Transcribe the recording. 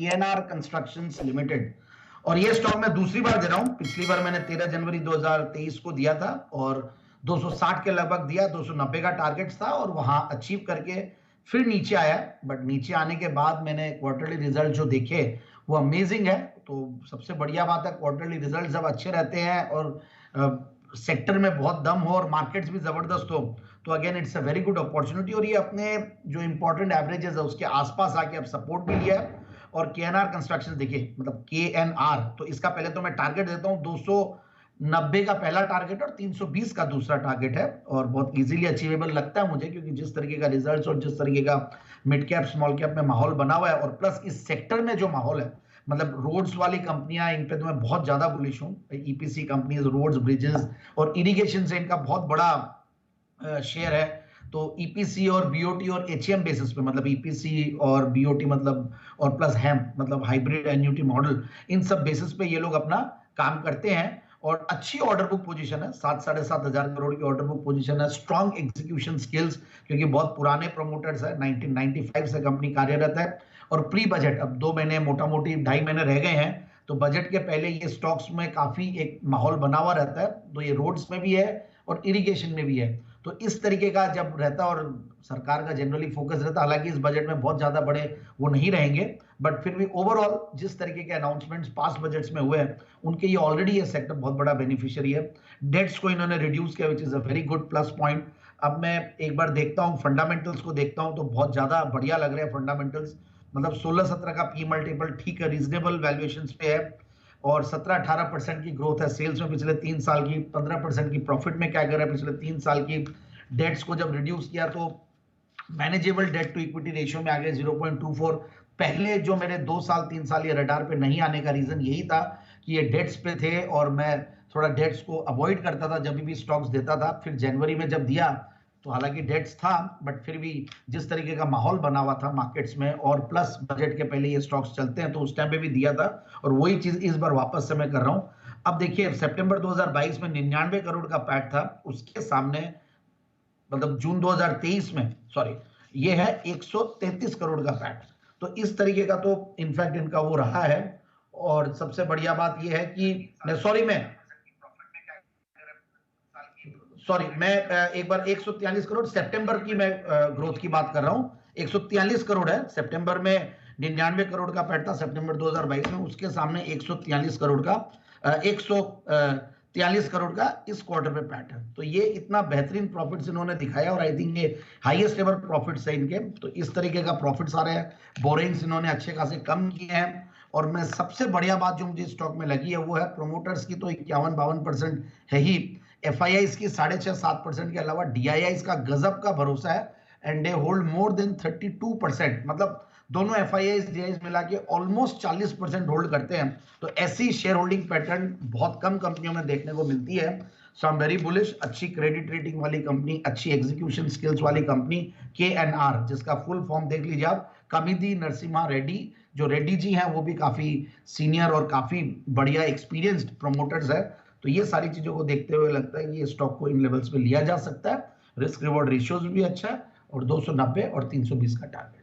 KNR constructions limited. और ये stock मैं दूसरी बार दे रहा हूं, पिछली बार मैंने 13 जनवरी 2023 को दिया था और 260 के लगभग दिया, 290 का टारगेट था और वहां अचीव करके फिर नीचे आया। बट नीचे आने के बाद मैंने क्वार्टरली रिजल्ट जो देखे वो अमेजिंग है। तो सबसे बढ़िया बात है, क्वार्टरली रिजल्ट जब अच्छे रहते हैं और सेक्टर में बहुत दम हो और मार्केट्स भी जबरदस्त हो तो again it's a very good opportunity. और ये अपने जो इंपॉर्टेंट एवरेजेस है उसके आसपास आके अब सपोर्ट भी लिया है। और KNR कंस्ट्रक्शन देखिए, मतलब KNR, तो इसका पहले तो मैं टारगेट देता हूं 290 का पहला टारगेट और 320 का दूसरा टारगेट है और बहुत इजीली अचीवेबल लगता है मुझे, क्योंकि जिस तरीके का रिजल्ट्स और जिस तरीके का मिड कैप स्मॉल कैप में माहौल बना हुआ है और प्लस इस सेक्टर में जो माहौल है, मतलब रोड्स वाली कंपनियां, इन पे तो मैं बहुत ज्यादा बुलिश हूं। EPC कंपनीज, रोड्स, ब्रिजेस और इरिगेशन से इनका बहुत बड़ा शेयर है। तो EPC और BOT और HAM बेसिस पे, मतलब EPC और BOT मतलब और प्लस HAM मतलब हाइब्रिड एन्युटी मॉडल, इन सब बेसिस पे ये लोग अपना काम करते हैं और अच्छी ऑर्डर बुक पोजीशन है, 7-7.5 हजार करोड़ की ऑर्डर बुक पोजीशन है। स्ट्रॉन्ग एग्जीक्यूशन स्किल्स, क्योंकि बहुत पुराने प्रोमोटर्स है, 1995 से कंपनी कार्यरत है। और प्री बजट अब 2 महीने, मोटा मोटी 2.5 महीने रह गए हैं, तो बजट के पहले ये स्टॉक्स में काफी एक माहौल बना हुआ रहता है। तो ये रोड्स में भी है और इरिगेशन में भी है। तो इस तरीके का जब रहता है और सरकार का जनरली फोकस रहता है, हालांकि इस बजट में बहुत ज्यादा बड़े वो नहीं रहेंगे, बट फिर भी ओवरऑल जिस तरीके के अनाउंसमेंट्स पास्ट बजट्स में हुए हैं उनके ये ऑलरेडी ये सेक्टर बहुत बड़ा बेनिफिशियरी है। डेट्स को इन्होंने रिड्यूस किया, which is a very good plus point. अब मैं एक बार देखता हूं फंडामेंटल्स को, देखता हूं तो बहुत ज्यादा बढ़िया लग रहे हैं फंडामेंटल्स। मतलब 16-17 का पी मल्टीपल ठीक है, रीजनेबल वैल्यूएशंस पे है और 17-18% की ग्रोथ है सेल्स में पिछले 3 साल की, 15% की प्रॉफिट में क्या कर रहा है पिछले 3 साल की। डेट्स को जब रिड्यूस किया तो manageable debt to equity ratio में आ गए 0.24। पहले जो मेरे 2 साल 3 साल ये रडार पे नहीं आने का रीजन यही था कि ये डेट्स पे थे और मैं थोड़ा डेट्स को अवॉइड करता था जब भी स्टॉक्स देता था। फिर जनवरी में जब दिया तो हालांकि डेट्स था, बट फिर भी जिस तरीके का माहौल बना हुआ था मार्केट्स में और प्लस बजट के पहले ये स्टॉक्स चलते हैं तो उस टाइम पे भी दिया था और वही चीज इस बार वापस से मैं कर रहा हूं। अब देखिए सितंबर 2022 में 99 करोड़ का पैट था, उसके सामने मतलब जून 2023 में, सॉरी, ये है 133 करोड़ का पैट। तो इस तरीके का तो इनफैक्ट इनका वो रहा है। और सबसे बढ़िया बात ये है कि सॉरी मैं एक बार 143 करोड़ सितंबर की मैं ग्रोथ की बात कर रहा हूं। 143 करोड़ है, सितंबर में 99 करोड़ का पैट था सितंबर 2022 में, उसके सामने 143 करोड़ का 143 करोड़ का इस क्वार्टर में पैट है। तो ये इतना बेहतरीन प्रॉफिट्स इन्होंने दिखाया और आई थिंक ये हाईएस्ट एवर प्रॉफिट्स है इनके। तो इस तरीके का प्रॉफिट्स आ रहे हैं, बोरिंग्स इन्होंने अच्छे खासे कम किए हैं। और मैं सबसे बढ़िया बात जो मुझे स्टॉक में लगी है वो है प्रोमोटर्स की तो 51-52% है ही, FIIs की 6.5-7% के अलावा DIIs का गजब का भरोसा है and they hold more than 32%। मतलब दोनों FIIs DIIs मिला के ऑलमोस्ट 40% होल्ड करते हैं। तो ऐसी शेयर होल्डिंग पैटर्न बहुत कम कंपनियों में देखने को मिलती है। सो आई एम वेरी बुलिश। अच्छी क्रेडिट रेटिंग वाली कंपनी, अच्छी एग्जीक्यूशन स्किल्स वाली कंपनी KNR, जिसका फुल फॉर्म देख लीजिए आप, कमिदी नरसिम्हा रेड्डी। जो रेड्डी जी हैं वो भी काफी सीनियर और काफी बढ़िया एक्सपीरियंस्ड प्रोमोटर्स है। तो ये सारी चीजों को देखते हुए लगता है कि ये स्टॉक को इन लेवल्स पे लिया जा सकता है। रिस्क रिवॉर्ड रेशियोज भी अच्छा है और 290 और 320 का टारगेट।